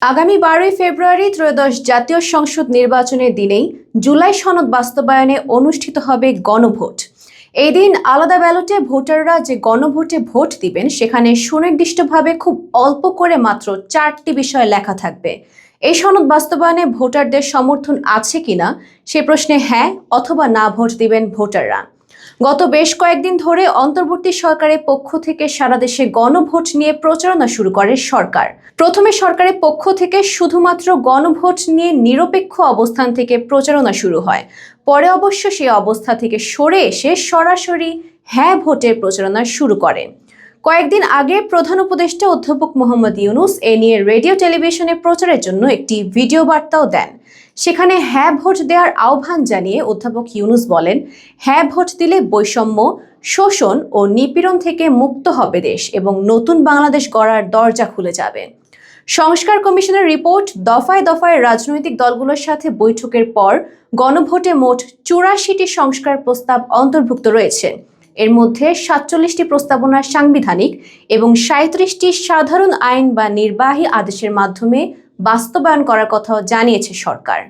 আগামী 12ই ফেব্রুয়ারি ত্রয়োদশ জাতীয় সংসদ নির্বাচনের দিনেই জুলাই সনদ বাস্তবায়নে অনুষ্ঠিত হবে গণভোট। এই দিন আলাদা ব্যালটে ভোটাররা যে গণভোটে ভোট দিবেন সেখানে সুনির্দিষ্টভাবে খুব অল্প করে মাত্র 4টি বিষয় লেখা থাকবে। এই সনদ বাস্তবায়নে ভোটারদের সমর্থন আছে কিনা সে প্রশ্নে হ্যাঁ অথবা না ভোট দিবেন ভোটাররা। গত বেশ কয়েকদিন ধরে অন্তর্বর্তী সরকারের পক্ষ থেকে সারা দেশে গণভোট নিয়ে প্রচারণা শুরু করে সরকার। প্রথমে সরকারের পক্ষ থেকে শুধুমাত্র গণভোট নিয়ে নিরপেক্ষ অবস্থান থেকে প্রচারণা শুরু হয়। পরে অবশ্য সেই অবস্থা থেকে সরে এসে সরাসরি হ্যাঁ ভোটের প্রচারণা শুরু করেন। কয়েকদিন আগে প্রধান উপদেষ্টা অধ্যাপক মোহাম্মদ ইউনূস এ নিয়ে রেডিও টেলিভিশনে প্রচারের জন্য একটি ভিডিও বার্তাও দেন। সেখানে হ্যাঁ ভোট দেওয়ার আহ্বান জানিয়ে অধ্যাপক ইউনূস বলেন, হ্যাঁ ভোট দিলে বৈষম্য, শোষণ ও নিপীড়ন থেকে মুক্ত হবে দেশ এবং নতুন বাংলাদেশ গড়ার দরজা খুলে যাবে। সংস্কার কমিশনের রিপোর্ট, দফায় দফায় রাজনৈতিক দলগুলোর সাথে বৈঠকের পর গণভোটে মোট 84টি সংস্কার প্রস্তাব অন্তর্ভুক্ত রয়েছে। এর মধ্যে 47টি প্রস্তাবনা সাংবিধানিক এবং 37টি সাধারণ আইন বা নির্বাহী আদেশের মাধ্যমে বাস্তবায়ন করার কথাও জানিয়েছে সরকার।